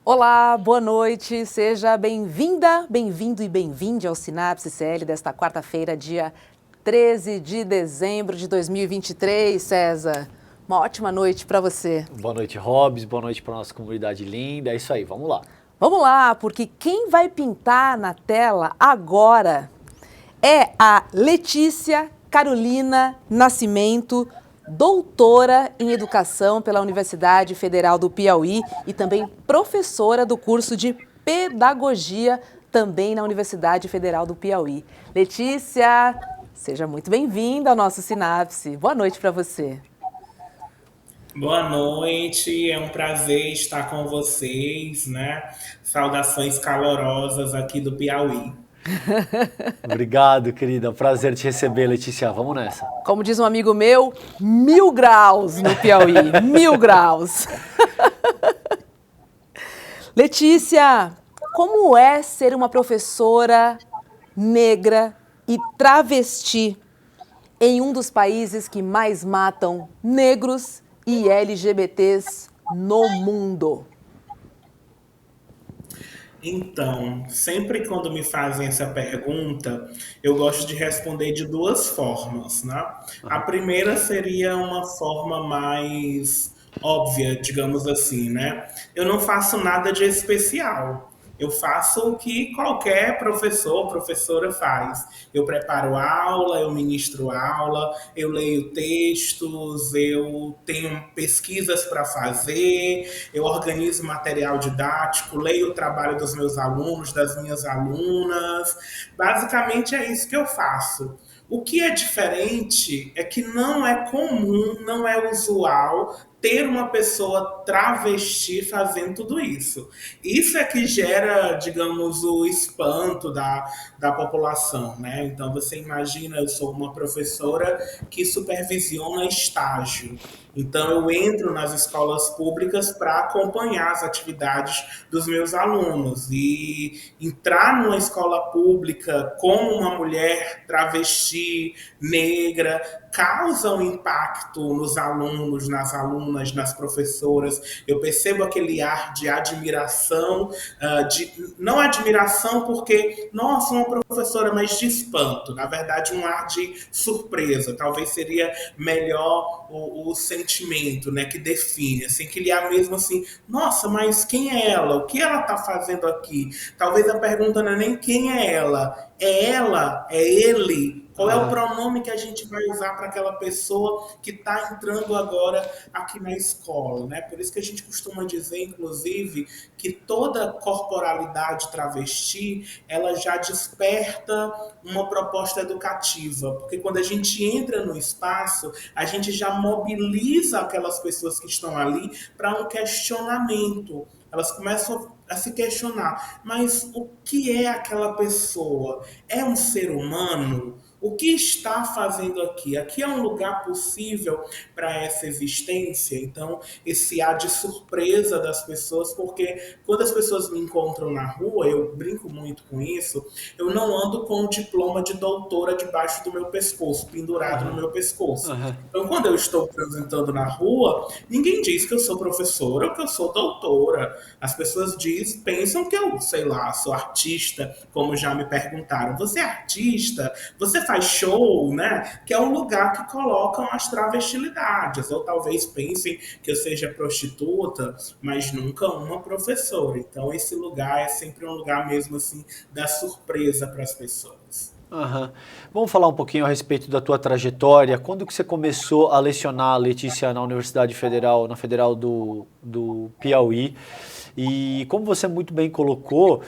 Olá, boa noite, seja bem-vinda, bem-vindo e bem-vinde ao Sinapse CL desta quarta-feira, dia 13 de dezembro de 2023, César. Uma ótima noite para você. Boa noite, Hobbs, boa noite para nossa comunidade linda, é isso aí, vamos lá. Vamos lá, porque quem vai pintar na tela agora é a Letícia Carolina Nascimento, doutora em Educação pela Universidade Federal do Piauí e também professora do curso de Pedagogia também na Universidade Federal do Piauí. Letícia, seja muito bem-vinda ao nosso Sinapse. Boa noite para você. Boa noite, é um prazer estar com vocês, né? Saudações calorosas aqui do Piauí. Obrigado, querida, prazer te receber, Letícia, vamos nessa. Como diz um amigo meu, 1000 graus no Piauí, 1000 graus. Letícia, como é ser uma professora negra e travesti em um dos países que mais matam negros e LGBTs no mundo? Então, sempre quando me fazem essa pergunta, eu gosto de responder de duas formas, né? A primeira seria uma forma mais óbvia, digamos assim, né? Eu não faço nada de especial. Eu faço o que qualquer professor, professora faz. Eu preparo aula, eu ministro aula, eu leio textos, eu tenho pesquisas para fazer, eu organizo material didático, leio o trabalho dos meus alunos, das minhas alunas. Basicamente é isso que eu faço. O que é diferente é que não é comum, não é usual ter uma pessoa travesti fazendo tudo isso. Isso é que gera, digamos, o espanto da população, né? Então você imagina, eu sou uma professora que supervisiona estágio. Então eu entro nas escolas públicas para acompanhar as atividades dos meus alunos. E entrar numa escola pública como uma mulher travesti, negra, causa um impacto nos alunos, nas alunas, nas professoras. Eu percebo aquele ar de admiração, não admiração porque, nossa, uma professora, mas de espanto. Na verdade, um ar de surpresa. Talvez seria melhor o sentimento, né, que define. Assim, aquele ar mesmo assim, nossa, mas quem é ela? O que ela está fazendo aqui? Talvez a pergunta não é nem quem é ela? É ela? É ele? Qual é o pronome que a gente vai usar para aquela pessoa que está entrando agora aqui na escola, né? Por isso que a gente costuma dizer, inclusive, que toda corporalidade travesti, ela já desperta uma proposta educativa, porque quando a gente entra no espaço, a gente já mobiliza aquelas pessoas que estão ali para um questionamento. Elas começam a se questionar, mas o que é aquela pessoa? É um ser humano? O que está fazendo aqui? Aqui é um lugar possível para essa existência? Então, esse ar de surpresa das pessoas, porque quando as pessoas me encontram na rua, eu brinco muito com isso, eu não ando com o diploma de doutora debaixo do meu pescoço, pendurado no meu pescoço. Então, quando eu estou transitando na rua, ninguém diz que eu sou professora ou que eu sou doutora. As pessoas pensam que eu, sei lá, sou artista, como já me perguntaram. Você é artista? Você faz show, né? Que é um lugar que colocam as travestilidades. Ou talvez pensem que eu seja prostituta, mas nunca uma professora. Então esse lugar é sempre um lugar mesmo assim da surpresa para as pessoas. Vamos falar um pouquinho a respeito da tua trajetória. Quando que você começou a lecionar, Letícia, na Universidade Federal, na Federal do Piauí? E como você muito bem colocou,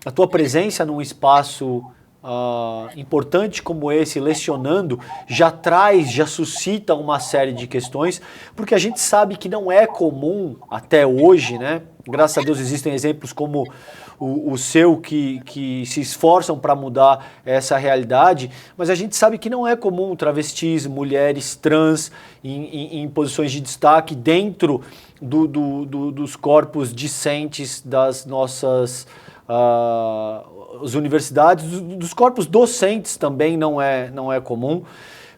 a tua presença num espaço importante como esse, lecionando, já suscita uma série de questões, porque a gente sabe que não é comum até hoje, né? Graças a Deus existem exemplos como o seu que se esforçam para mudar essa realidade, mas a gente sabe que não é comum travestis, mulheres trans em posições de destaque dentro dos corpos discentes das nossas as universidades, dos corpos docentes também não é comum.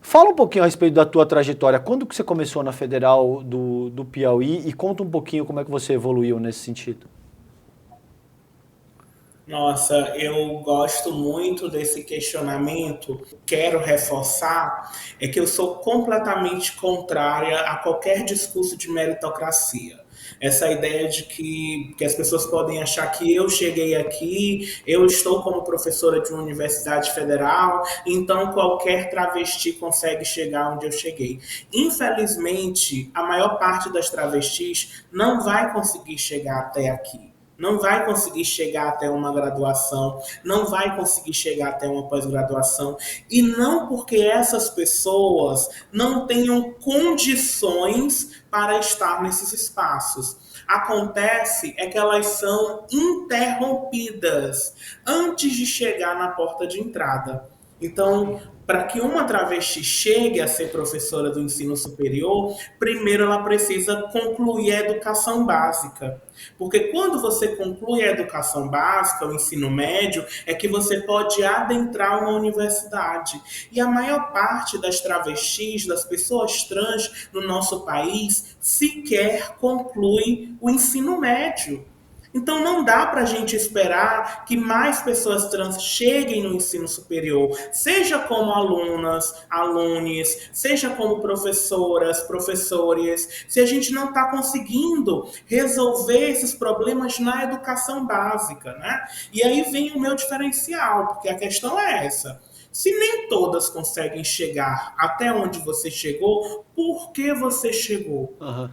Fala um pouquinho a respeito da tua trajetória. Quando que você começou na Federal do Piauí e conta um pouquinho como é que você evoluiu nesse sentido. Nossa, eu gosto muito desse questionamento. Quero reforçar é que eu sou completamente contrária a qualquer discurso de meritocracia. Essa ideia de que as pessoas podem achar que eu cheguei aqui, eu estou como professora de uma universidade federal, então qualquer travesti consegue chegar onde eu cheguei. Infelizmente, a maior parte das travestis não vai conseguir chegar até aqui, não vai conseguir chegar até uma graduação, não vai conseguir chegar até uma pós-graduação, e não porque essas pessoas não tenham condições para estar nesses espaços. Acontece é que elas são interrompidas antes de chegar na porta de entrada. Então, para que uma travesti chegue a ser professora do ensino superior, primeiro ela precisa concluir a educação básica. Porque quando você conclui a educação básica, o ensino médio, é que você pode adentrar uma universidade. E a maior parte das travestis, das pessoas trans no nosso país, sequer conclui o ensino médio. Então não dá para a gente esperar que mais pessoas trans cheguem no ensino superior, seja como alunas, alunos, seja como professoras, professores, se a gente não está conseguindo resolver esses problemas na educação básica, né? E aí vem o meu diferencial, porque a questão é essa. Se nem todas conseguem chegar até onde você chegou, por que você chegou? Aham.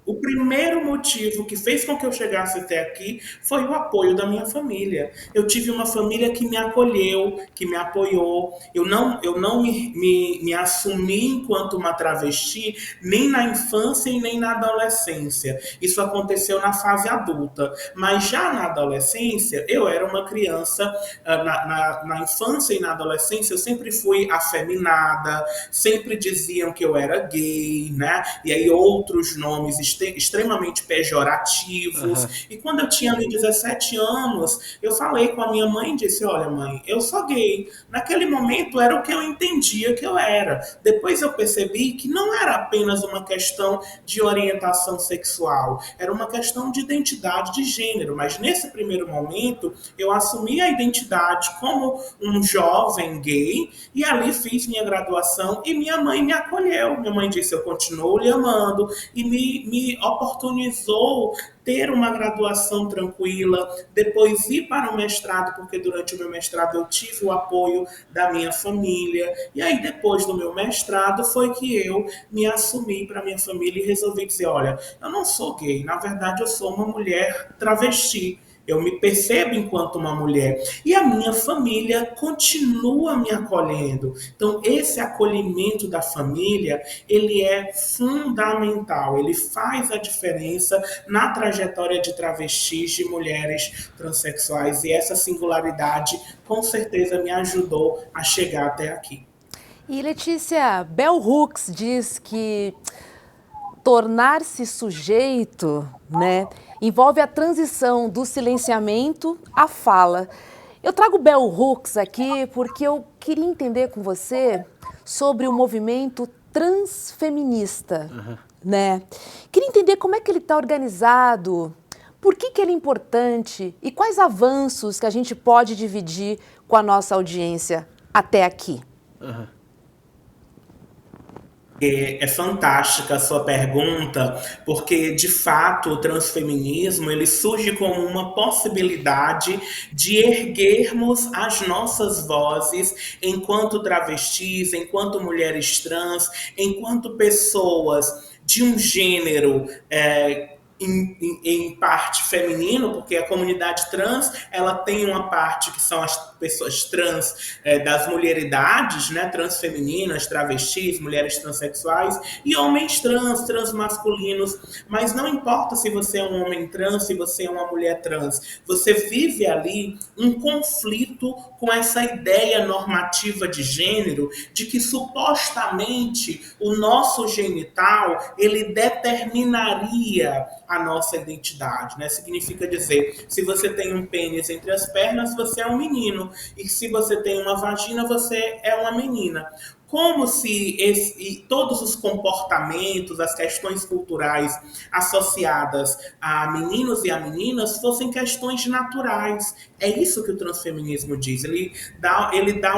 O primeiro motivo que fez com que eu chegasse até aqui foi o apoio da minha família. Eu tive uma família que me acolheu, que me apoiou. Eu não me assumi enquanto uma travesti, nem na infância e nem na adolescência. Isso aconteceu na fase adulta. Mas já na adolescência, eu era uma criança. Na infância e na adolescência, eu sempre fui afeminada, sempre diziam que eu era gay, né? E aí outros nomes extremamente pejorativos. Aham. E quando eu tinha ali 17 anos, eu falei com a minha mãe e disse: olha, mãe, eu sou gay. Naquele momento era o que eu entendia que eu era. Depois eu percebi que não era apenas uma questão de orientação sexual, era uma questão de identidade de gênero. Mas nesse primeiro momento, eu assumi a identidade como um jovem gay e ali fiz minha graduação e minha mãe me acolheu. Minha mãe disse: eu continuo lhe amando, e me oportunizou ter uma graduação tranquila, depois ir para o mestrado, porque durante o meu mestrado eu tive o apoio da minha família, e aí depois do meu mestrado foi que eu me assumi para minha família e resolvi dizer: olha, eu não sou gay, na verdade eu sou uma mulher travesti. Eu me percebo enquanto uma mulher. E a minha família continua me acolhendo. Então, esse acolhimento da família, ele é fundamental. Ele faz a diferença na trajetória de travestis, de mulheres transexuais. E essa singularidade, com certeza, me ajudou a chegar até aqui. E Letícia, Bell Hooks diz que tornar-se sujeito, né, envolve a transição do silenciamento à fala. Eu trago Bell Hooks aqui porque eu queria entender com você sobre o movimento transfeminista, né? Queria entender como é que ele está organizado, por que ele é importante e quais avanços que a gente pode dividir com a nossa audiência até aqui. Aham. É fantástica a sua pergunta, porque de fato o transfeminismo ele surge como uma possibilidade de erguermos as nossas vozes enquanto travestis, enquanto mulheres trans, enquanto pessoas de um gênero em parte feminino, porque a comunidade trans ela tem uma parte que são as pessoas trans das mulheridades, né, transfemininas, travestis, mulheres transexuais e homens trans, transmasculinos, mas não importa se você é um homem trans, se você é uma mulher trans, você vive ali um conflito com essa ideia normativa de gênero, de que supostamente o nosso genital ele determinaria a nossa identidade, né? Significa dizer, se você tem um pênis entre as pernas, você é um menino, e se você tem uma vagina, você é uma menina. Como se todos os comportamentos, as questões culturais associadas a meninos e a meninas fossem questões naturais. É isso que o transfeminismo diz. Ele dá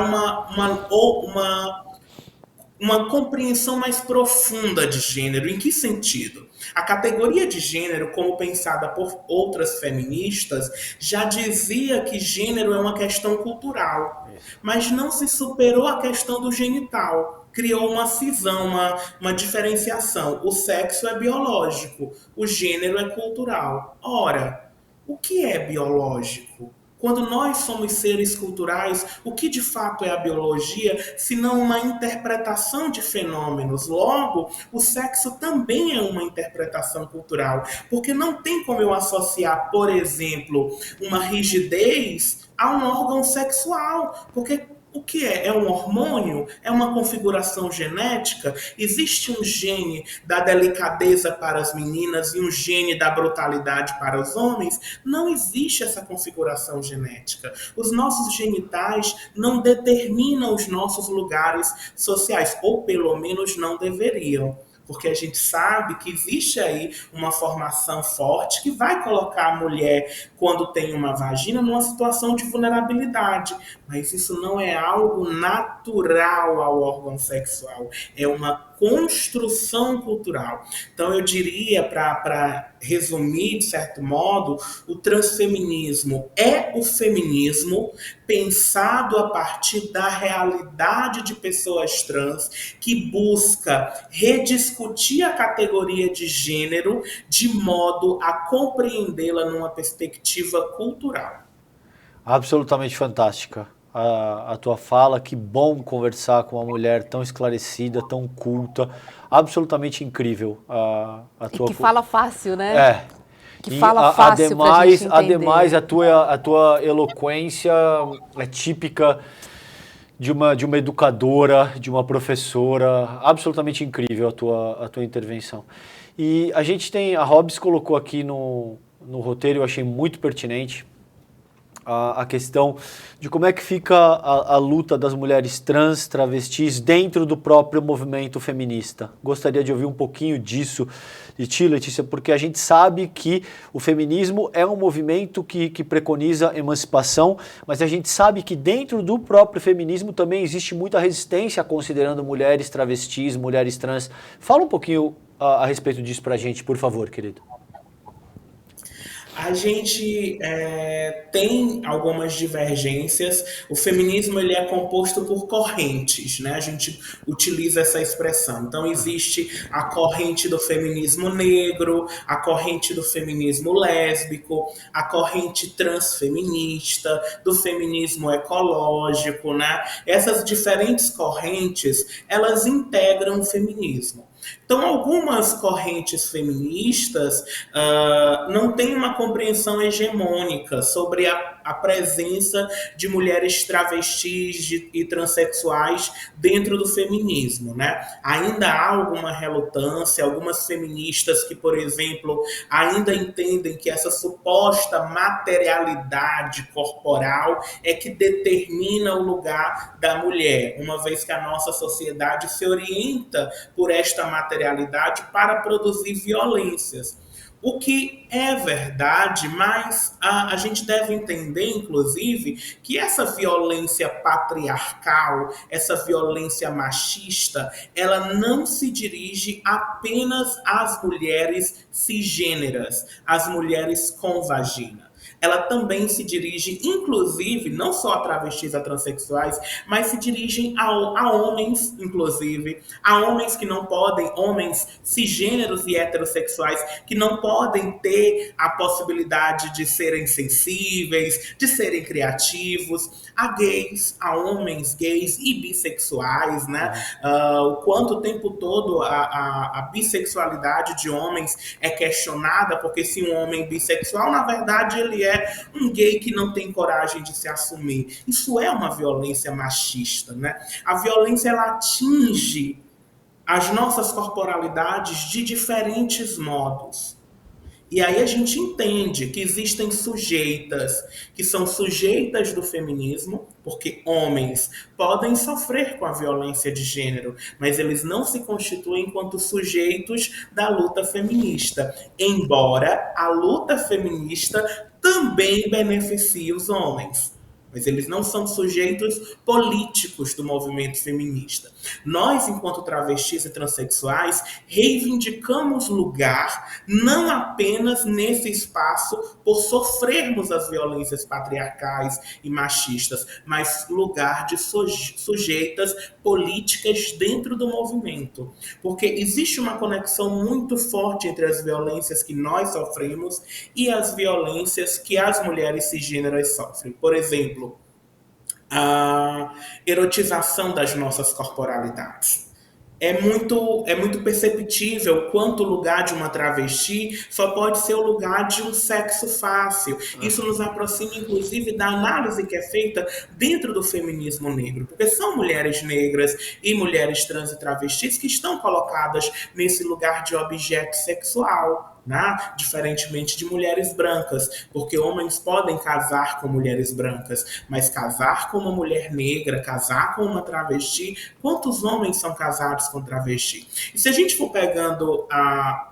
uma compreensão mais profunda de gênero. Em que sentido? A categoria de gênero, como pensada por outras feministas, já dizia que gênero é uma questão cultural, mas não se superou a questão do genital. Criou uma cisão, uma diferenciação. O sexo é biológico, o gênero é cultural. Ora, o que é biológico? Quando nós somos seres culturais, o que de fato é a biologia, se não uma interpretação de fenômenos? Logo, o sexo também é uma interpretação cultural, porque não tem como eu associar, por exemplo, uma rigidez a um órgão sexual, porque o que é? É um hormônio? É uma configuração genética? Existe um gene da delicadeza para as meninas e um gene da brutalidade para os homens? Não existe essa configuração genética. Os nossos genitais não determinam os nossos lugares sociais, ou pelo menos não deveriam. Porque a gente sabe que existe aí uma formação forte que vai colocar a mulher, quando tem uma vagina, numa situação de vulnerabilidade. Mas isso não é algo natural ao órgão sexual. É uma construção cultural. Então, eu diria, para resumir, de certo modo, o transfeminismo é o feminismo pensado a partir da realidade de pessoas trans, que busca rediscutir a categoria de gênero de modo a compreendê-la numa perspectiva cultural. Absolutamente fantástica a tua fala, que bom conversar com uma mulher tão esclarecida, tão culta, absolutamente incrível a tua... E que fala fácil, né? É. Que fala fácil pra gente entender. Ademais, a tua eloquência é típica de uma educadora, de uma professora, absolutamente incrível a tua intervenção. E a Hobbs colocou aqui no roteiro, eu achei muito pertinente, a questão de como é que fica a luta das mulheres trans, travestis, dentro do próprio movimento feminista. Gostaria de ouvir um pouquinho disso de ti, Letícia, porque a gente sabe que o feminismo é um movimento que preconiza emancipação, mas a gente sabe que dentro do próprio feminismo também existe muita resistência considerando mulheres travestis, mulheres trans. Fala um pouquinho a respeito disso pra gente, por favor, querido. A gente tem algumas divergências. O feminismo ele é composto por correntes, né? A gente utiliza essa expressão. Então, existe a corrente do feminismo negro, a corrente do feminismo lésbico, a corrente transfeminista, do feminismo ecológico, né? Essas diferentes correntes, elas integram o feminismo. Então, algumas correntes feministas não têm uma compreensão hegemônica sobre a presença de mulheres travestis e transexuais dentro do feminismo, né? Ainda há alguma relutância, algumas feministas que, por exemplo, ainda entendem que essa suposta materialidade corporal é que determina o lugar da mulher, uma vez que a nossa sociedade se orienta por esta materialidade para produzir violências. O que é verdade, mas a gente deve entender, inclusive, que essa violência patriarcal, essa violência machista, ela não se dirige apenas às mulheres cisgêneras, às mulheres com vagina. Ela também se dirige, inclusive, não só a travestis, a transexuais, mas se dirigem a homens, inclusive, a homens que não podem, homens cisgêneros e heterossexuais, que não podem ter a possibilidade de serem sensíveis, de serem criativos, a gays, a homens gays e bissexuais, né? O quanto o tempo todo a bissexualidade de homens é questionada, porque se um homem bissexual, na verdade, ele é um gay que não tem coragem de se assumir. Isso é uma violência machista, né? A violência, ela atinge as nossas corporalidades de diferentes modos. E aí a gente entende que existem sujeitas que são sujeitas do feminismo, porque homens podem sofrer com a violência de gênero, mas eles não se constituem enquanto sujeitos da luta feminista, embora a luta feminista também beneficie os homens. Mas eles não são sujeitos políticos do movimento feminista. Nós, enquanto travestis e transexuais, reivindicamos lugar não apenas nesse espaço por sofrermos as violências patriarcais e machistas, mas lugar de sujeitas políticas dentro do movimento. Porque existe uma conexão muito forte entre as violências que nós sofremos e as violências que as mulheres cisgêneras sofrem. Por exemplo, a erotização das nossas corporalidades. É muito perceptível quanto o lugar de uma travesti só pode ser o lugar de um sexo fácil. Isso nos aproxima, inclusive, da análise que é feita dentro do feminismo negro, porque são mulheres negras e mulheres trans e travestis que estão colocadas nesse lugar de objeto sexual. Né? Diferentemente de mulheres brancas, porque homens podem casar com mulheres brancas, mas casar com uma mulher negra, casar com uma travesti, quantos homens são casados com travesti? E se a gente for pegando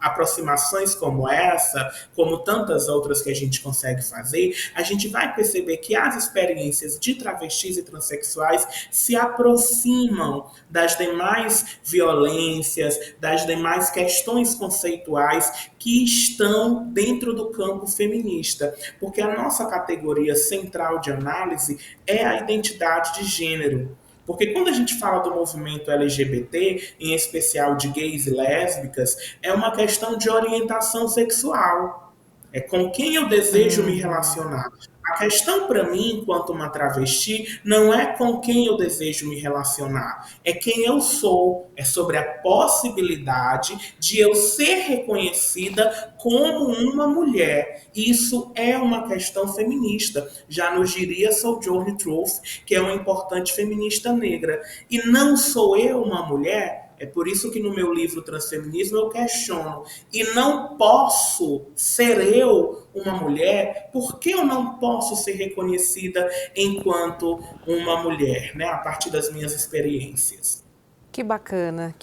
aproximações como essa, como tantas outras que a gente consegue fazer, a gente vai perceber que as experiências de travestis e transexuais se aproximam das demais violências, das demais questões conceituais que estão dentro do campo feminista, porque a nossa categoria central de análise é a identidade de gênero. Porque quando a gente fala do movimento LGBT, em especial de gays e lésbicas, é uma questão de orientação sexual. É com quem eu desejo me relacionar. A questão para mim, enquanto uma travesti, não é com quem eu desejo me relacionar, é quem eu sou, é sobre a possibilidade de eu ser reconhecida como uma mulher. Isso é uma questão feminista, já nos diria Sojourner Truth, que é uma importante feminista negra. E não sou eu uma mulher. É por isso que no meu livro Transfeminismo eu questiono. E não posso ser eu uma mulher, porque eu não posso ser reconhecida enquanto uma mulher, né? A partir das minhas experiências. Que bacana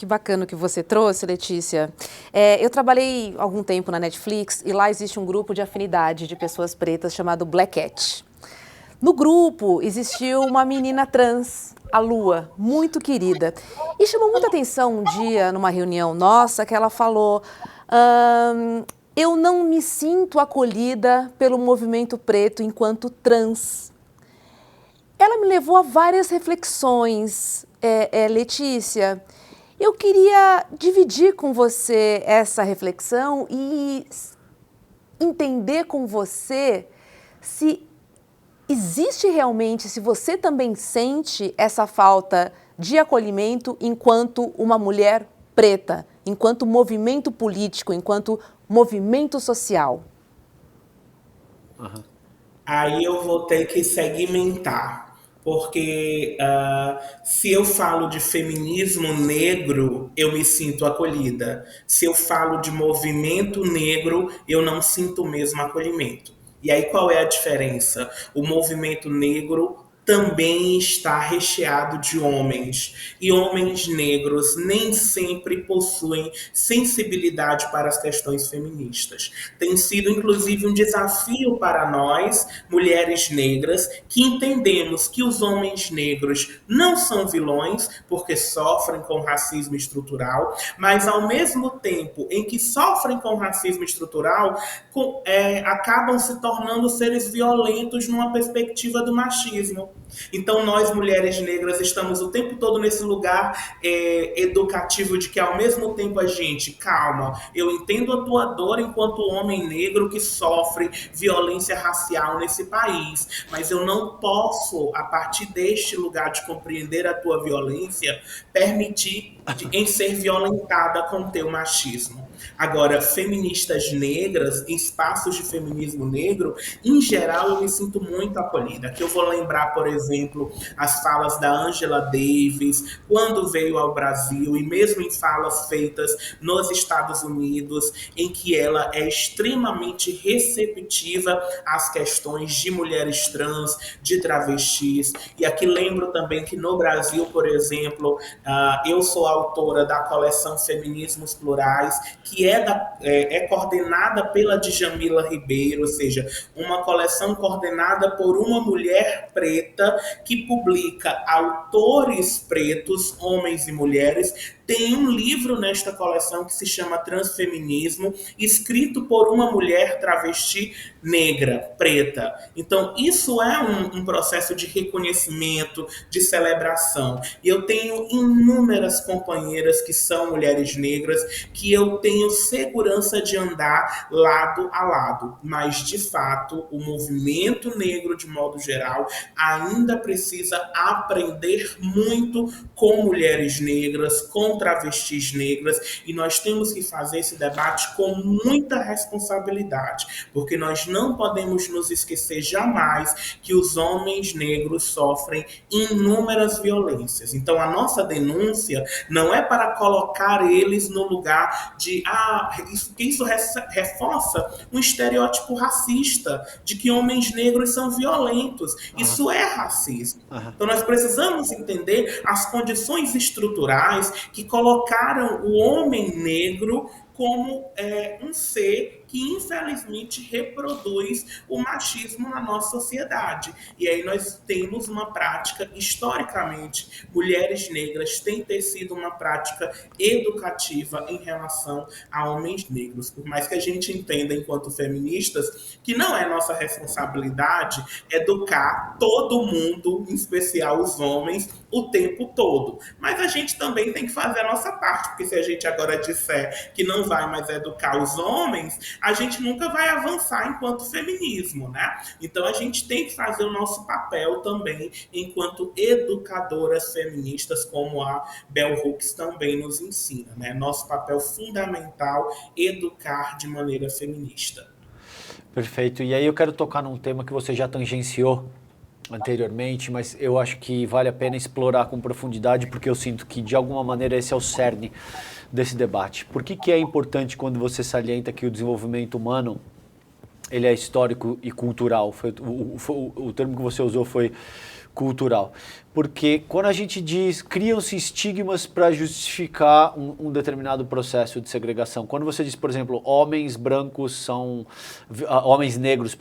o que você trouxe, Letícia. Eu trabalhei algum tempo na Netflix e lá existe um grupo de afinidade de pessoas pretas chamado Black Cat. No grupo existiu uma menina trans, a Lua, muito querida. E chamou muita atenção um dia, numa reunião nossa, que ela falou: eu não me sinto acolhida pelo movimento preto enquanto trans. Ela me levou a várias reflexões, Letícia. Eu queria dividir com você essa reflexão e entender com você se existe realmente, se você também sente essa falta de acolhimento enquanto uma mulher preta, enquanto movimento político, enquanto movimento social. Uhum. Aí eu vou ter que segmentar, porque se eu falo de feminismo negro, eu me sinto acolhida. Se eu falo de movimento negro, eu não sinto o mesmo acolhimento. E aí qual é a diferença? O movimento negro também está recheado de homens. E homens negros nem sempre possuem sensibilidade para as questões feministas. Tem sido, inclusive, um desafio para nós, mulheres negras, que entendemos que os homens negros não são vilões, porque sofrem com racismo estrutural, mas, ao mesmo tempo em que sofrem com racismo estrutural, acabam se tornando seres violentos numa perspectiva do machismo. Então nós, mulheres negras, estamos o tempo todo nesse lugar educativo de que ao mesmo tempo a gente, calma, eu entendo a tua dor enquanto homem negro que sofre violência racial nesse país, mas eu não posso, a partir deste lugar de compreender a tua violência, permitir em ser violentada com o teu machismo. Agora, feministas negras, espaços de feminismo negro, em geral eu me sinto muito acolhida. Aqui eu vou lembrar, por exemplo, as falas da Angela Davis, quando veio ao Brasil, e mesmo em falas feitas nos Estados Unidos, em que ela é extremamente receptiva às questões de mulheres trans, de travestis. E aqui lembro também que no Brasil, por exemplo, eu sou autora da coleção Feminismos Plurais, que é coordenada pela Djamila Ribeiro, ou seja, uma coleção coordenada por uma mulher preta que publica autores pretos, homens e mulheres. Tem um livro nesta coleção que se chama Transfeminismo, escrito por uma mulher travesti negra, preta. Então, isso é um processo de reconhecimento, de celebração. E eu tenho inúmeras companheiras que são mulheres negras, que eu tenho segurança de andar lado a lado. Mas, de fato, o movimento negro, de modo geral, ainda precisa aprender muito com mulheres negras, com travestis negras, e nós temos que fazer esse debate com muita responsabilidade, porque nós não podemos nos esquecer jamais que os homens negros sofrem inúmeras violências. Então, a nossa denúncia não é para colocar eles no lugar de isso reforça um estereótipo racista de que homens negros são violentos. Isso é racismo. Então, nós precisamos entender as condições estruturais que colocaram o homem negro como um ser que infelizmente reproduz o machismo na nossa sociedade. E aí nós temos uma prática, historicamente, mulheres negras têm sido uma prática educativa em relação a homens negros. Por mais que a gente entenda, enquanto feministas, que não é nossa responsabilidade educar todo mundo, em especial os homens, o tempo todo. Mas a gente também tem que fazer a nossa parte, porque se a gente agora disser que não vai mais educar os homens, a gente nunca vai avançar enquanto feminismo, né? Então a gente tem que fazer o nosso papel também enquanto educadoras feministas, como a Bell Hooks também nos ensina, né? Nosso papel fundamental, educar de maneira feminista. Perfeito. E aí eu quero tocar num tema que você já tangenciou anteriormente, mas eu acho que vale a pena explorar com profundidade, porque eu sinto que, de alguma maneira, esse é o cerne desse debate. Por que é importante quando você salienta que o desenvolvimento humano ele é histórico e cultural? O termo que você usou foi cultural. Porque quando a gente diz, criam-se estigmas para justificar um determinado processo de segregação. Quando você diz, por exemplo, homens negros,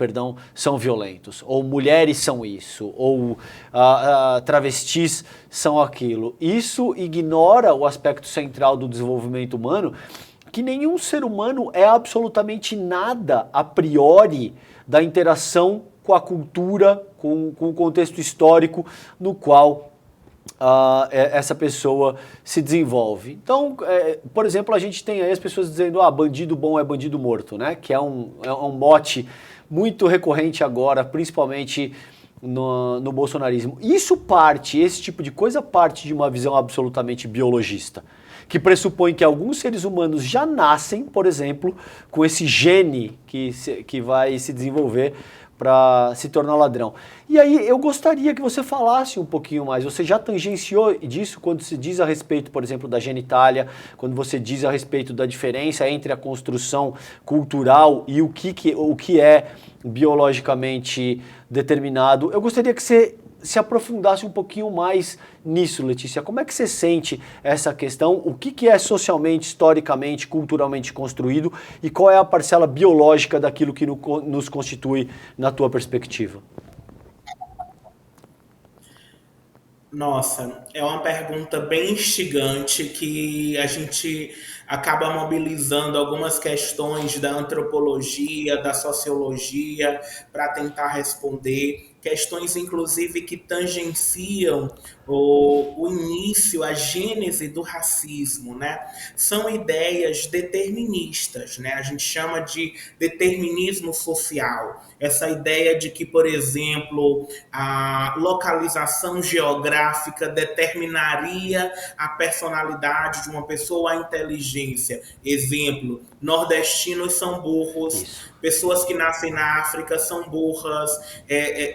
são violentos, ou mulheres são isso, ou travestis são aquilo. Isso ignora o aspecto central do desenvolvimento humano, que nenhum ser humano é absolutamente nada a priori da interação com a cultura, com o contexto histórico no qual essa pessoa se desenvolve. Então, por exemplo, a gente tem aí as pessoas dizendo, bandido bom é bandido morto, né? Que é um mote muito recorrente agora, principalmente no bolsonarismo. Esse tipo de coisa parte de uma visão absolutamente biologista, que pressupõe que alguns seres humanos já nascem, por exemplo, com esse gene que vai se desenvolver para se tornar ladrão. E aí eu gostaria que você falasse um pouquinho mais. Você já tangenciou disso quando se diz a respeito, por exemplo, da genitália, quando você diz a respeito da diferença entre a construção cultural e o que é biologicamente determinado. Eu gostaria que você se aprofundasse um pouquinho mais nisso, Letícia. Como é que você sente essa questão? O que é socialmente, historicamente, culturalmente construído e qual é a parcela biológica daquilo que nos constitui na tua perspectiva? Nossa, é uma pergunta bem instigante que a gente acaba mobilizando algumas questões da antropologia, da sociologia, para tentar responder, questões, inclusive, que tangenciam o início, a gênese do racismo, né? São ideias deterministas, né? A gente chama de determinismo social. Essa ideia de que, por exemplo, a localização geográfica determinaria a personalidade de uma pessoa, a inteligência. Exemplo, nordestinos são burros, pessoas que nascem na África são burras.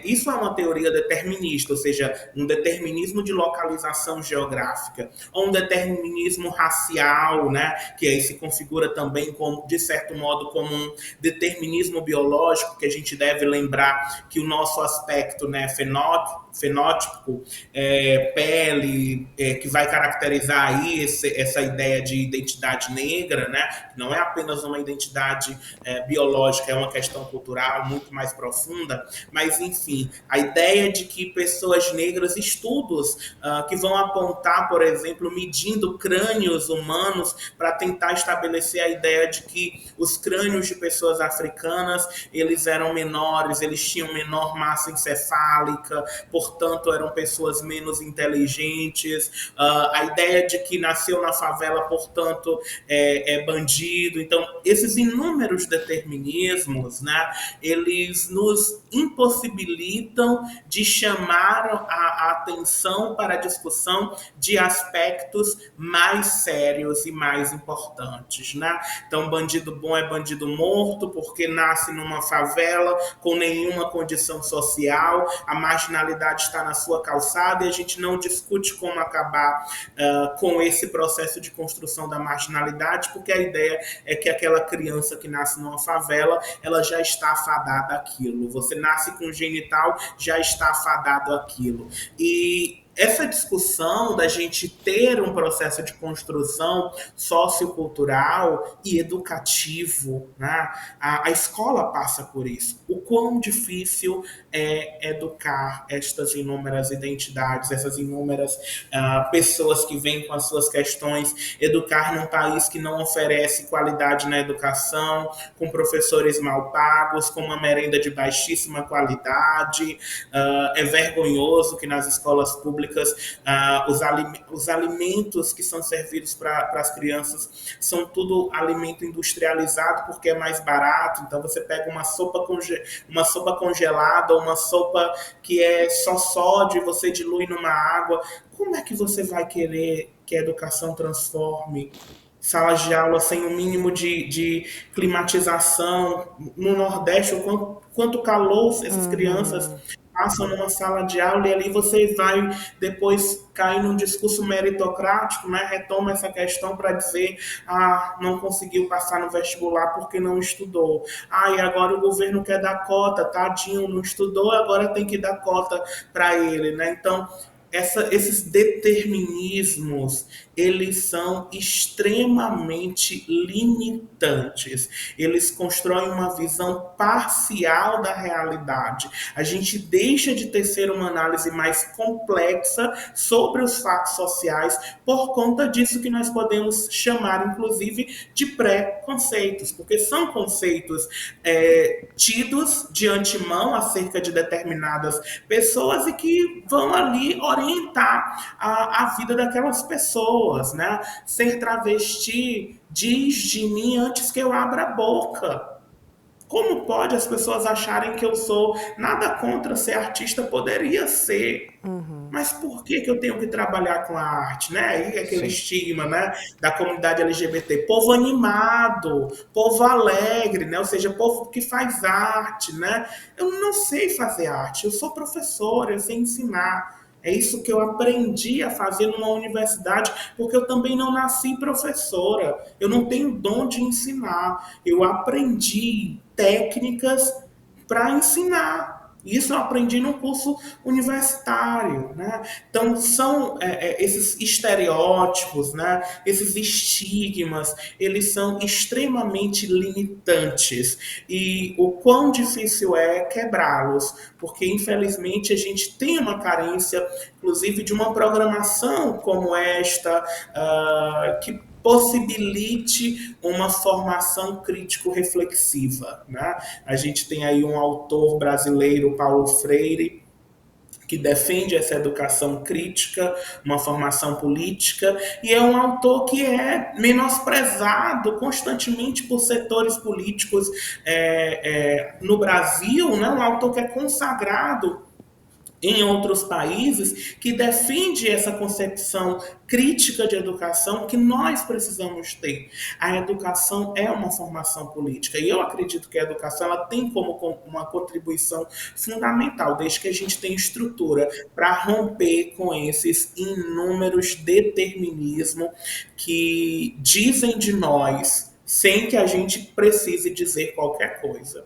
Isso é uma teoria determinista, ou seja, um determinismo de localização geográfica, ou um determinismo racial, né, que aí se configura também, como, de certo modo, como um determinismo biológico, que a gente deve lembrar que o nosso aspecto, né, fenótipo, pele, que vai caracterizar aí essa ideia de identidade negra, né, que não é apenas uma identidade biológica, é uma questão cultural muito mais profunda, mas enfim, a ideia de que pessoas negras, estudos que vão apontar, por exemplo, medindo crânios humanos para tentar estabelecer a ideia de que os crânios de pessoas africanas, eles eram menores, eles tinham menor massa encefálica, portanto eram pessoas menos inteligentes, a ideia de que nasceu na favela, portanto é bandido. Então, esses inúmeros determinismos, né, eles nos impossibilitam de chamar a atenção para a discussão de aspectos mais sérios e mais importantes, né? Então, bandido bom é bandido morto porque nasce numa favela com nenhuma condição social, a marginalidade está na sua calçada e a gente não discute como acabar com esse processo de construção da marginalidade, porque a ideia é que aquela criança que nasce numa favela, ela já está afadada àquilo. Você nasce com genital, já está afadado àquilo. E essa discussão da gente ter um processo de construção sociocultural e educativo, né? A escola passa por isso. O quão difícil é educar estas inúmeras identidades, essas inúmeras pessoas que vêm com as suas questões, educar num país que não oferece qualidade na educação, com professores mal pagos, com uma merenda de baixíssima qualidade. É vergonhoso que nas escolas públicas os alimentos que são servidos para as crianças são tudo alimento industrializado porque é mais barato. Então você pega uma sopa congelada, uma sopa que é só sódio e você dilui numa água. Como é que você vai querer que a educação transforme salas de aula sem o mínimo de climatização? No Nordeste, quanto calor essas crianças passam numa sala de aula, e ali você vai depois cair num discurso meritocrático, né? Retoma essa questão para dizer, não conseguiu passar no vestibular porque não estudou. E agora o governo quer dar cota, tadinho, não estudou, agora tem que dar cota para ele, né? Então, esses determinismos, eles são extremamente limitantes. Eles constroem uma visão parcial da realidade. A gente deixa de tecer uma análise mais complexa sobre os fatos sociais por conta disso que nós podemos chamar, inclusive, de pré-conceitos, porque são conceitos tidos de antemão acerca de determinadas pessoas e que vão ali orientar a vida daquelas pessoas, né? Ser travesti diz de mim antes que eu abra a boca. Como pode as pessoas acharem que eu sou nada contra ser artista? Poderia ser. Mas por que eu tenho que trabalhar com a arte, né? E aquele estigma, né, da comunidade LGBT. Povo animado, povo alegre, né? Ou seja, povo que faz arte, né? Eu não sei fazer arte, eu sou professora, eu sei ensinar. É isso que eu aprendi a fazer numa universidade, porque eu também não nasci professora. Eu não tenho dom de ensinar. Eu aprendi técnicas para ensinar. Isso eu aprendi no curso universitário, né? Então, são esses estereótipos, né? Esses estigmas, eles são extremamente limitantes. E o quão difícil é quebrá-los, porque, infelizmente, a gente tem uma carência, inclusive, de uma programação como esta, que possibilite uma formação crítico-reflexiva, né? A gente tem aí um autor brasileiro, Paulo Freire, que defende essa educação crítica, uma formação política, e é um autor que é menosprezado constantemente por setores políticos no Brasil, né? Um autor que é consagrado em outros países, que defende essa concepção crítica de educação que nós precisamos ter. A educação é uma formação política e eu acredito que a educação ela tem como uma contribuição fundamental, desde que a gente tenha estrutura para romper com esses inúmeros determinismos que dizem de nós sem que a gente precise dizer qualquer coisa.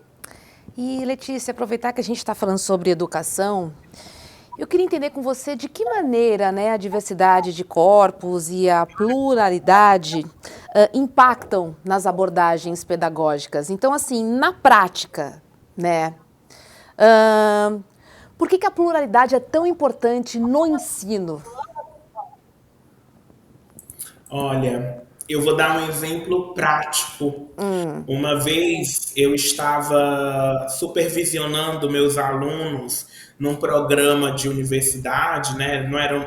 E, Letícia, aproveitar que a gente está falando sobre educação, eu queria entender com você de que maneira, né, a diversidade de corpos e a pluralidade impactam nas abordagens pedagógicas. Então, assim, na prática, né, por que a pluralidade é tão importante no ensino? Olha, eu vou dar um exemplo prático. Uma vez eu estava supervisionando meus alunos num programa de universidade, né?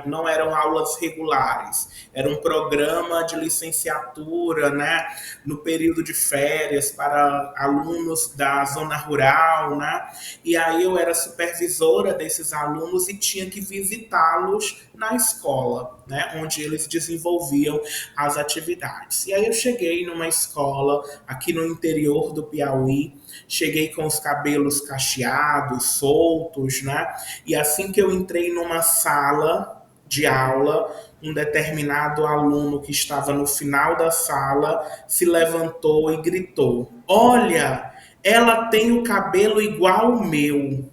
Não eram aulas regulares, era um programa de licenciatura, né? No período de férias para alunos da zona rural, né? E aí eu era supervisora desses alunos e tinha que visitá-los na escola, né? Onde eles desenvolviam as atividades. E aí eu cheguei numa escola aqui no interior do Piauí, cheguei com os cabelos cacheados, soltos, né? E assim que eu entrei numa sala de aula, um determinado aluno que estava no final da sala se levantou e gritou: "Olha, ela tem o cabelo igual ao meu."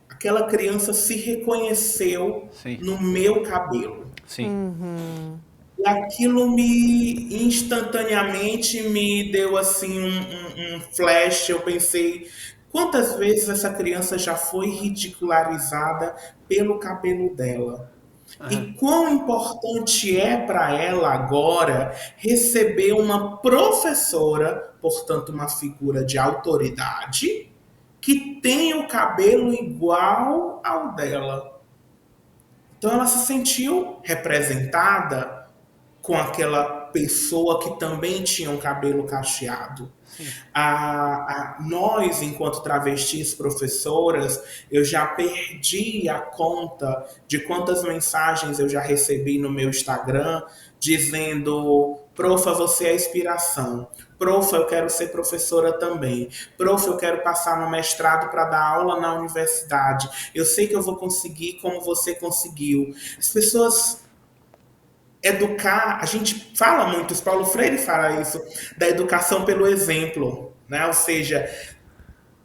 Aquela criança se reconheceu Sim. no meu cabelo. Sim. E aquilo instantaneamente me deu assim um flash. Eu pensei, quantas vezes essa criança já foi ridicularizada pelo cabelo dela? E quão importante é para ela agora receber uma professora, portanto, uma figura de autoridade, que tem o cabelo igual ao dela. Então ela se sentiu representada com aquela pessoa que também tinha um cabelo cacheado. Nós, enquanto travestis professoras, eu já perdi a conta de quantas mensagens eu já recebi no meu Instagram dizendo: "Profa, você é inspiração. Profa, eu quero ser professora também. Profa, eu quero passar no mestrado para dar aula na universidade. Eu sei que eu vou conseguir como você conseguiu." As pessoas educar, a gente fala muito, o Paulo Freire fala isso, da educação pelo exemplo, né? Ou seja,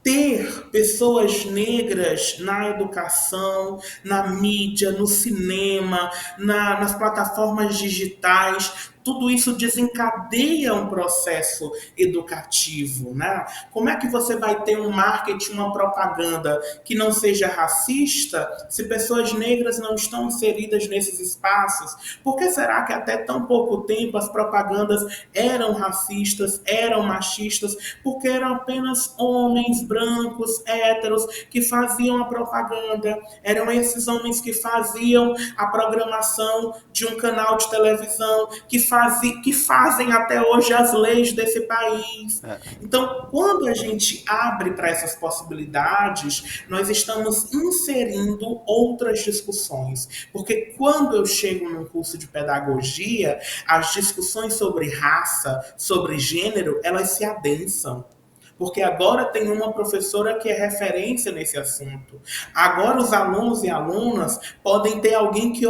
ter pessoas negras na educação, na mídia, no cinema, nas plataformas digitais, tudo isso desencadeia um processo educativo, né? Como é que você vai ter um marketing, uma propaganda que não seja racista se pessoas negras não estão inseridas nesses espaços? Por que será que até tão pouco tempo as propagandas eram racistas, eram machistas? Porque eram apenas homens brancos, héteros, que faziam a propaganda. Eram esses homens que faziam a programação de um canal de televisão, que fazem até hoje as leis desse país. Então, quando a gente abre para essas possibilidades, nós estamos inserindo outras discussões. Porque quando eu chego num curso de pedagogia, as discussões sobre raça, sobre gênero, elas se adensam. Porque agora tem uma professora que é referência nesse assunto. Agora os alunos e alunas podem ter alguém que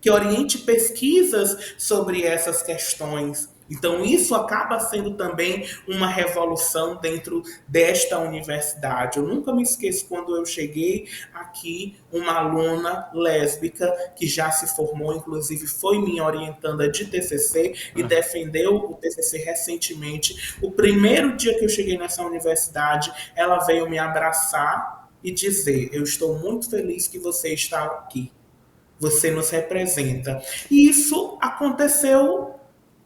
oriente pesquisas sobre essas questões. Então isso acaba sendo também uma revolução dentro desta universidade. Eu nunca me esqueço quando eu cheguei aqui, uma aluna lésbica que já se formou, inclusive foi minha orientanda de TCC e defendeu o TCC recentemente. O primeiro dia que eu cheguei nessa universidade, ela veio me abraçar e dizer: "Eu estou muito feliz que você está aqui. Você nos representa." E isso isso aconteceu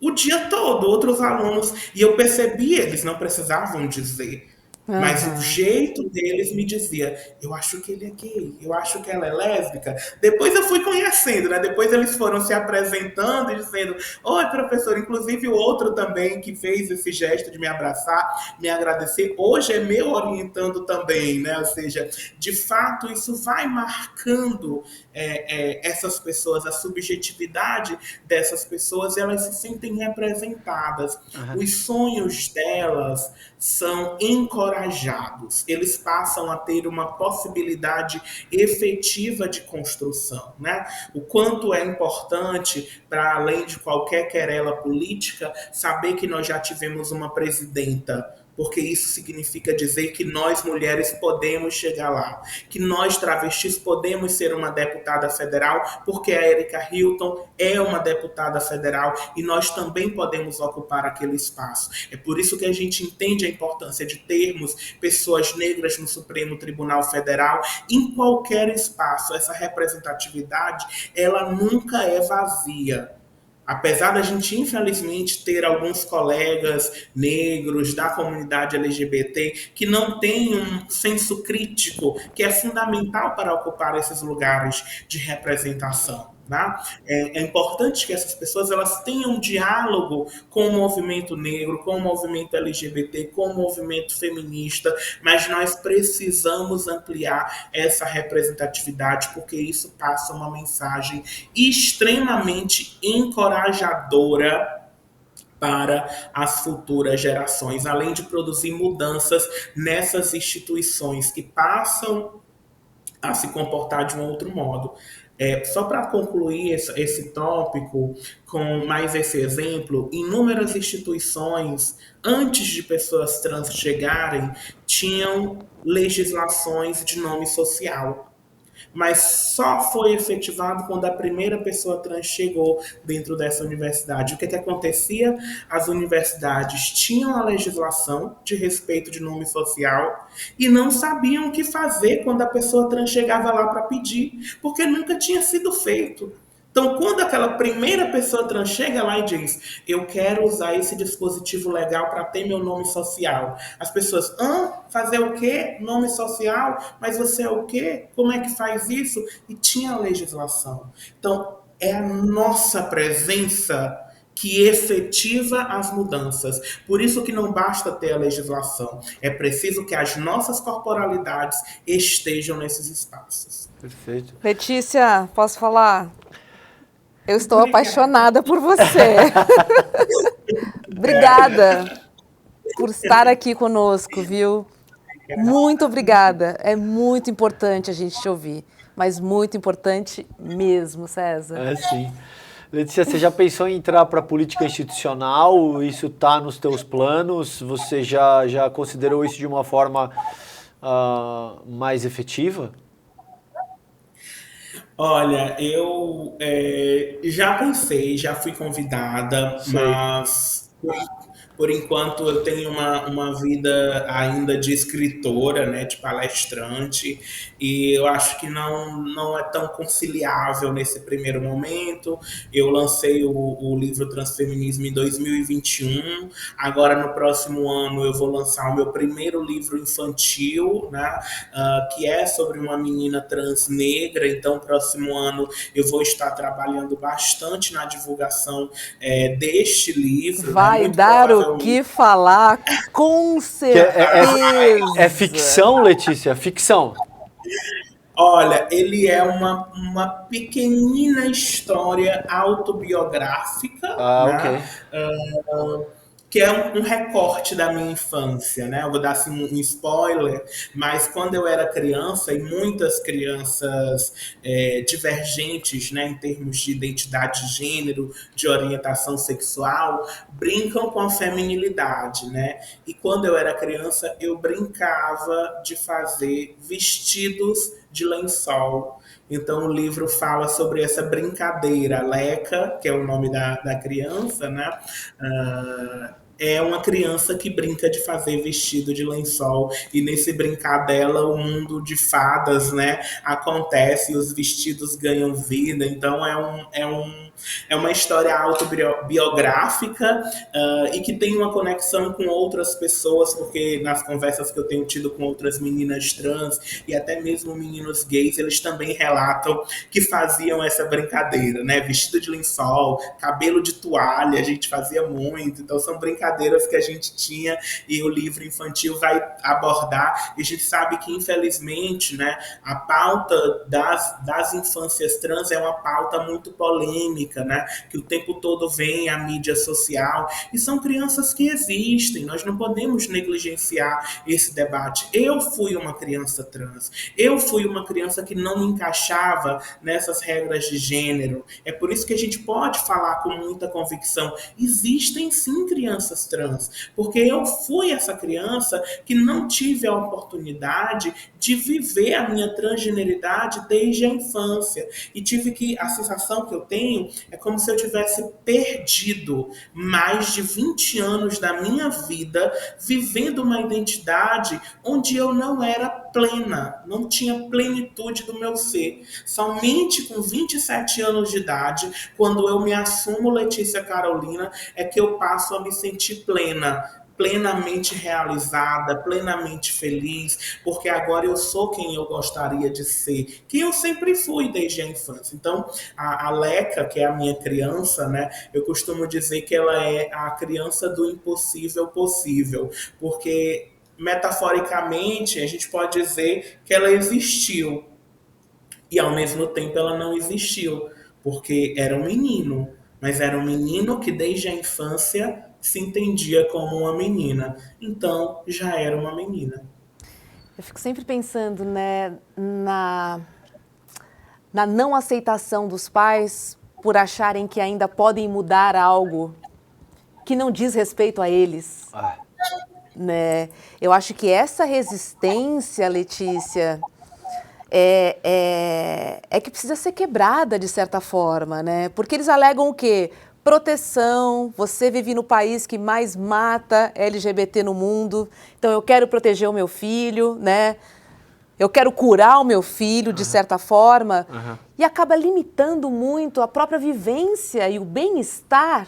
o dia todo, outros alunos, e eu percebi, eles não precisavam dizer, mas o Aham. jeito deles me dizia, eu acho que ele é gay, eu acho que ela é lésbica. Depois eu fui conhecendo, né? Depois eles foram se apresentando e dizendo, oi, professor, inclusive o outro também que fez esse gesto de me abraçar, me agradecer, hoje é meu orientando também, né? Ou seja, de fato isso vai marcando essas pessoas, a subjetividade dessas pessoas, elas se sentem representadas. Aham. Os sonhos delas são encorajados, eles passam a ter uma possibilidade efetiva de construção, né? O quanto é importante, para além de qualquer querela política, saber que nós já tivemos uma presidenta, porque isso significa dizer que nós mulheres podemos chegar lá, que nós travestis podemos ser uma deputada federal, porque a Erika Hilton é uma deputada federal e nós também podemos ocupar aquele espaço. É por isso que a gente entende a importância de termos pessoas negras no Supremo Tribunal Federal, em qualquer espaço. Essa representatividade, ela nunca é vazia. Apesar da gente, infelizmente, ter alguns colegas negros da comunidade LGBT que não têm um senso crítico que é fundamental para ocupar esses lugares de representação. Né? É importante que essas pessoas elas tenham um diálogo com o movimento negro, com o movimento LGBT, com o movimento feminista, mas nós precisamos ampliar essa representatividade porque isso passa uma mensagem extremamente encorajadora para as futuras gerações, além de produzir mudanças nessas instituições que passam a se comportar de um outro modo. Só para concluir esse tópico com mais esse exemplo, inúmeras instituições, antes de pessoas trans chegarem, tinham legislações de nome social, mas só foi efetivado quando a primeira pessoa trans chegou dentro dessa universidade. O que acontecia? As universidades tinham a legislação de respeito de nome social e não sabiam o que fazer quando a pessoa trans chegava lá para pedir, porque nunca tinha sido feito. Então, quando aquela primeira pessoa trans chega lá e diz, eu quero usar esse dispositivo legal para ter meu nome social, as pessoas, fazer o quê? Nome social? Mas você é o quê? Como é que faz isso? E tinha a legislação. Então, é a nossa presença que efetiva as mudanças. Por isso que não basta ter a legislação. É preciso que as nossas corporalidades estejam nesses espaços. Perfeito. Letícia, posso falar? Eu estou Obrigada. apaixonada por você. Obrigada por estar aqui conosco, viu? Muito obrigada. É muito importante a gente te ouvir, mas muito importante mesmo, César. É sim. Letícia, você já pensou em entrar para a política institucional? Isso está nos teus planos? Você já considerou isso de uma forma mais efetiva? Olha, eu já pensei, já fui convidada, Sei. mas por enquanto eu tenho uma vida ainda de escritora, né, de palestrante, e eu acho que não é tão conciliável nesse primeiro momento. Eu lancei o livro Transfeminismo em 2021, agora no próximo ano eu vou lançar o meu primeiro livro infantil, né, que é sobre uma menina trans negra, então próximo ano eu vou estar trabalhando bastante na divulgação deste livro. Vai muito dar o provavelmente que falar, com Que certeza. é ficção, Letícia? Ficção. Olha, ele é uma pequenina história autobiográfica, Ok. né? Que é um recorte da minha infância, né? Eu vou dar assim, um spoiler, mas quando eu era criança, e muitas crianças divergentes, né, em termos de identidade de gênero, de orientação sexual, brincam com a feminilidade, né? E quando eu era criança, eu brincava de fazer vestidos de lençol. Então o livro fala sobre essa brincadeira. Leca, que é o nome da criança, né? é uma criança que brinca de fazer vestido de lençol, e nesse brincar dela o mundo de fadas, né, acontece, e os vestidos ganham vida. Então é uma história autobiográfica, e que tem uma conexão com outras pessoas, porque nas conversas que eu tenho tido com outras meninas trans e até mesmo meninos gays, eles também relatam que faziam essa brincadeira, né? Vestido de lençol, cabelo de toalha, a gente fazia muito. Então são brincadeiras que a gente tinha e o livro infantil vai abordar. E a gente sabe que, infelizmente, né, a pauta das infâncias trans é uma pauta muito polêmica, né? Que o tempo todo vem a mídia social, e são crianças que existem, nós não podemos negligenciar esse debate. Eu fui uma criança trans, eu fui uma criança que não me encaixava nessas regras de gênero. É por isso que a gente pode falar com muita convicção: existem sim crianças trans, porque eu fui essa criança que não tive a oportunidade de viver a minha transgeneridade desde a infância, e a sensação que eu tenho é como se eu tivesse perdido mais de 20 anos da minha vida vivendo uma identidade onde eu não era plena, não tinha plenitude do meu ser. Somente com 27 anos de idade, quando eu me assumo Letícia Carolina, é que eu passo a me sentir plena, plenamente realizada, plenamente feliz, porque agora eu sou quem eu gostaria de ser, quem eu sempre fui desde a infância. Então, a Leca, que é a minha criança, né, eu costumo dizer que ela é a criança do impossível possível, porque metaforicamente a gente pode dizer que ela existiu e ao mesmo tempo ela não existiu, porque era um menino, mas era um menino que desde a infância se entendia como uma menina, então já era uma menina. Eu fico sempre pensando, né, na não aceitação dos pais por acharem que ainda podem mudar algo que não diz respeito a eles. Né? Eu acho que essa resistência, Letícia, é que precisa ser quebrada de certa forma, né? Porque eles alegam o quê? Proteção, você vive no país que mais mata LGBT no mundo, então eu quero proteger o meu filho, né? Eu quero curar o meu filho, de certa forma, e acaba limitando muito a própria vivência e o bem-estar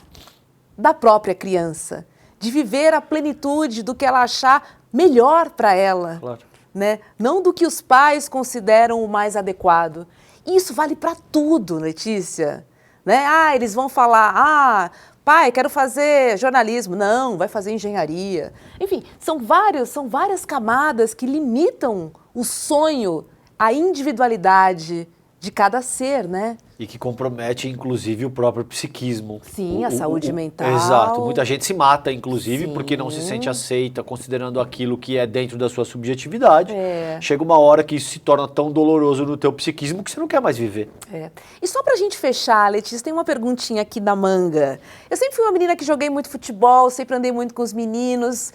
da própria criança, de viver a plenitude do que ela achar melhor para ela, Claro. né? Não do que os pais consideram o mais adequado. E isso vale para tudo, Letícia. Né? Ah, eles vão falar, pai, quero fazer jornalismo. Não, vai fazer engenharia. Enfim, são várias camadas que limitam o sonho, a individualidade de cada ser, né? E que compromete, inclusive, o próprio psiquismo. Sim, a saúde mental. Exato. Muita gente se mata, inclusive, Sim. porque não se sente aceita, considerando aquilo que é dentro da sua subjetividade. É. Chega uma hora que isso se torna tão doloroso no teu psiquismo que você não quer mais viver. É. E só pra gente fechar, Letícia, tem uma perguntinha aqui da manga. Eu sempre fui uma menina que joguei muito futebol, sempre andei muito com os meninos.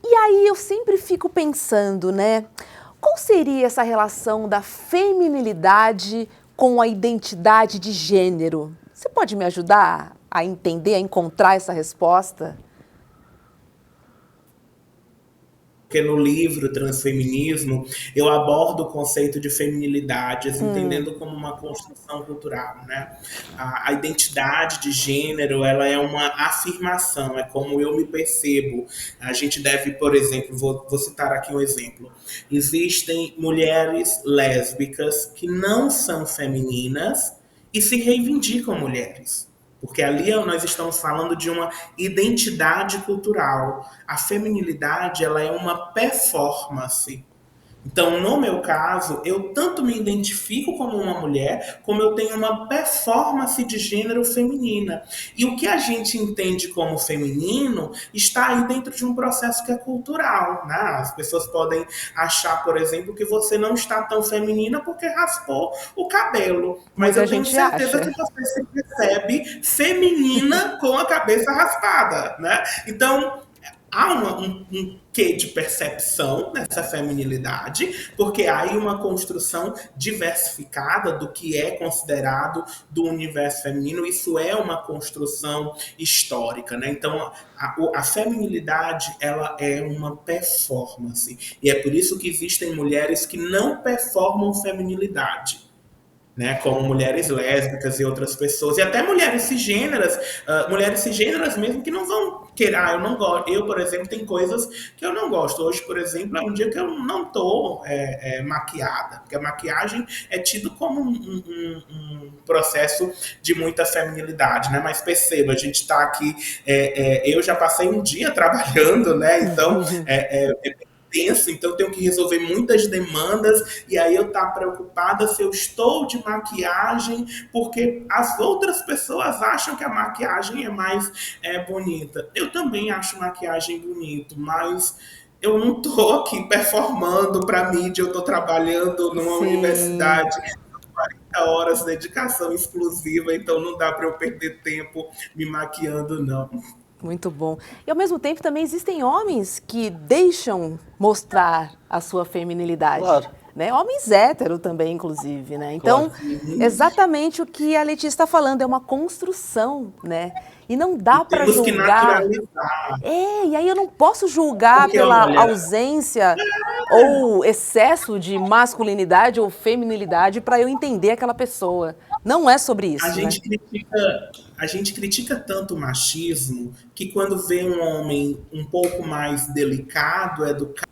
E aí eu sempre fico pensando, né? Qual seria essa relação da feminilidade com a identidade de gênero? Você pode me ajudar a entender, a encontrar essa resposta? Porque no livro Transfeminismo eu abordo o conceito de feminilidades, entendendo como uma construção cultural, né? A identidade de gênero, ela é uma afirmação, é como eu me percebo. A gente deve, por exemplo, vou citar aqui um exemplo. Existem mulheres lésbicas que não são femininas e se reivindicam mulheres. Porque ali nós estamos falando de uma identidade cultural. A feminilidade, ela é uma performance. Então, no meu caso, eu tanto me identifico como uma mulher, como eu tenho uma performance de gênero feminina. E o que a gente entende como feminino está aí dentro de um processo que é cultural, né? As pessoas podem achar, por exemplo, que você não está tão feminina porque raspou o cabelo. Mas eu tenho certeza que você se percebe feminina com a cabeça raspada, né? Então, há um quê de percepção nessa feminilidade, porque há aí uma construção diversificada do que é considerado do universo feminino. Isso é uma construção histórica, né? Então, a feminilidade, ela é uma performance. E é por isso que existem mulheres que não performam feminilidade, né, como mulheres lésbicas e outras pessoas, e até mulheres cisgêneras mesmo que não vão querer, eu não gosto, eu, por exemplo, tem coisas que eu não gosto. Hoje, por exemplo, é um dia que eu não tô maquiada, porque a maquiagem é tido como um processo de muita feminilidade, né, mas perceba, a gente tá aqui, eu já passei um dia trabalhando, né, então, tenso, então eu tenho que resolver muitas demandas, e aí eu tá preocupada se eu estou de maquiagem, porque as outras pessoas acham que a maquiagem é mais bonita. Eu também acho maquiagem bonito, mas eu não tô aqui performando para mídia, eu tô trabalhando numa universidade, 40 horas de dedicação exclusiva, então não dá para eu perder tempo me maquiando, não. Muito bom. E ao mesmo tempo também existem homens que deixam mostrar a sua feminilidade. Claro. Né? Homens héteros também, inclusive, né? Então, Claro. Exatamente o que a Letícia está falando, é uma construção, né? E não dá para Temos que julgar. naturalizar. E aí eu não posso julgar Porque, pela olha, ausência ou excesso de masculinidade ou feminilidade para eu entender aquela pessoa. Não é sobre isso, A né? gente critica tanto o machismo que quando vê um homem um pouco mais delicado, educado,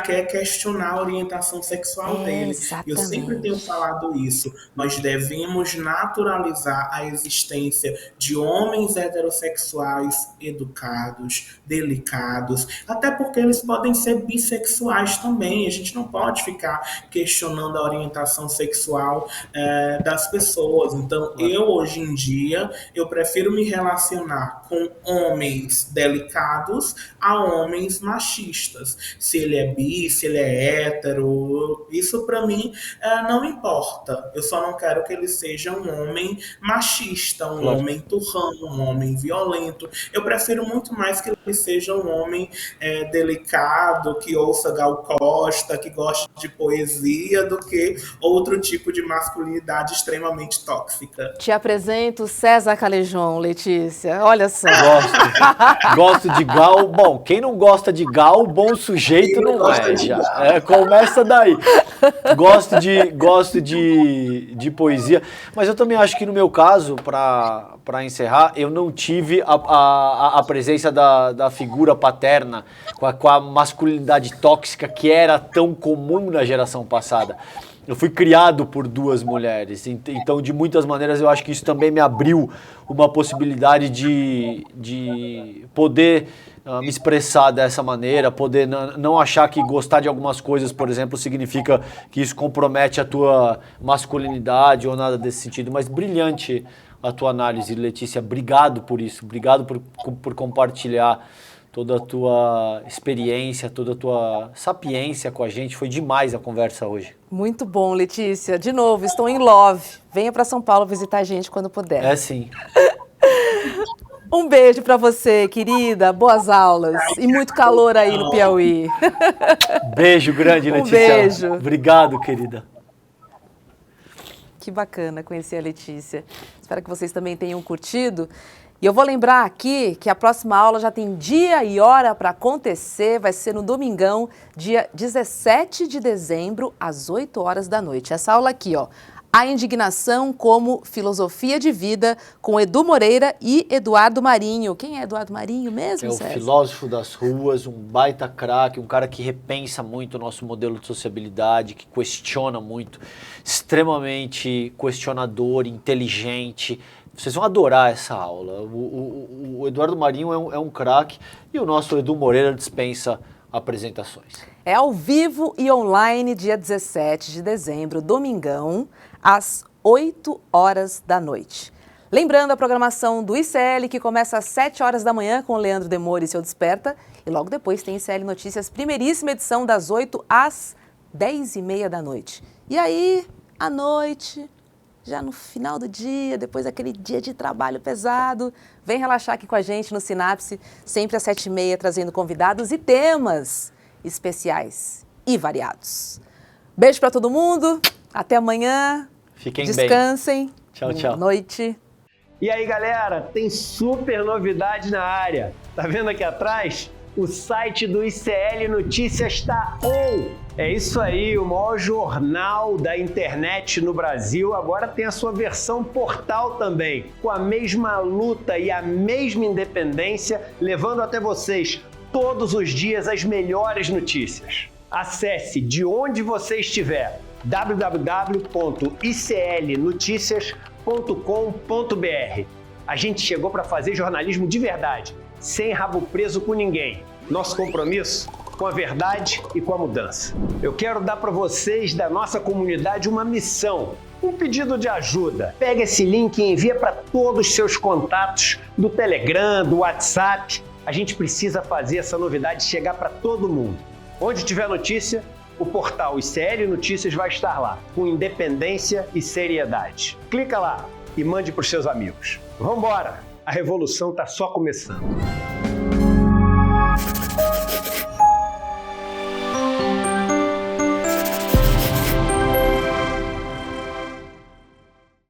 quer questionar a orientação sexual dele. Eu sempre tenho Exatamente. falado isso. Nós devemos naturalizar a existência de homens heterossexuais educados, delicados, até porque eles podem ser bissexuais também. A gente não pode ficar questionando a orientação sexual das pessoas. Então, hoje em dia, eu prefiro me relacionar com homens delicados a homens machistas. Se ele é bi, se ele é hétero, isso para mim não importa. Eu só não quero que ele seja um homem machista, um homem turrão, um homem violento. Eu prefiro muito mais que ele seja um homem delicado, que ouça Gal Costa, que goste de poesia, do que outro tipo de masculinidade extremamente tóxica. Te apresento César Calejon, Letícia. Olha só. Gosto de Gal. Bom, quem não gosta de Gal, bom sujeito não é. Já. Começa daí. Gosto de poesia. Mas eu também acho que no meu caso, para encerrar, eu não tive a presença da figura paterna com a masculinidade tóxica que era tão comum na geração passada. Eu fui criado por duas mulheres, então de muitas maneiras eu acho que isso também me abriu uma possibilidade de poder me expressar dessa maneira, poder não achar que gostar de algumas coisas, por exemplo, significa que isso compromete a tua masculinidade ou nada desse sentido, mas brilhante a tua análise, Letícia, obrigado por isso, obrigado por compartilhar toda a tua experiência, toda a tua sapiência com a gente. Foi demais a conversa hoje. Muito bom, Letícia. De novo, estou em love. Venha para São Paulo visitar a gente quando puder. É sim. Um beijo para você, querida. Boas aulas. E muito calor aí no Piauí. Beijo grande, Letícia. Beijo. Obrigado, querida. Que bacana conhecer a Letícia. Espero que vocês também tenham curtido. E eu vou lembrar aqui que a próxima aula já tem dia e hora para acontecer, vai ser no domingão, dia 17 de dezembro, às 8 horas da noite. Essa aula aqui, ó, A Indignação como Filosofia de Vida, com Edu Moreira e Eduardo Marinho. Quem é Eduardo Marinho mesmo, César? É o filósofo das ruas, um baita craque, um cara que repensa muito o nosso modelo de sociabilidade, que questiona muito, extremamente questionador, inteligente. Vocês vão adorar essa aula. O Eduardo Marinho é um craque e o nosso Edu Moreira dispensa apresentações. É ao vivo e online, dia 17 de dezembro, domingão, às 8 horas da noite. Lembrando a programação do ICL, que começa às 7 horas da manhã com o Leandro Demore e seu Desperta. E logo depois tem ICL Notícias, primeiríssima edição, das 8 às 10h30 da noite. E aí, à noite, já no final do dia, depois daquele dia de trabalho pesado, vem relaxar aqui com a gente no Sinapse, sempre às 7h30, trazendo convidados e temas especiais e variados. Beijo para todo mundo, até amanhã. Fiquem bem. Descansem. Tchau, tchau. Boa noite. E aí, galera, tem super novidade na área. Tá vendo aqui atrás? O site do ICL Notícias está on! É isso aí, o maior jornal da internet no Brasil agora tem a sua versão portal também, com a mesma luta e a mesma independência, levando até vocês todos os dias as melhores notícias. Acesse de onde você estiver, www.iclnoticias.com.br. A gente chegou para fazer jornalismo de verdade, sem rabo preso com ninguém. Nosso compromisso com a verdade e com a mudança. Eu quero dar para vocês da nossa comunidade uma missão, um pedido de ajuda. Pega esse link e envia para todos os seus contatos do Telegram, do WhatsApp. A gente precisa fazer essa novidade chegar para todo mundo. Onde tiver notícia, o portal ICL Notícias vai estar lá, com independência e seriedade. Clica lá e mande para os seus amigos. Vambora! A revolução está só começando.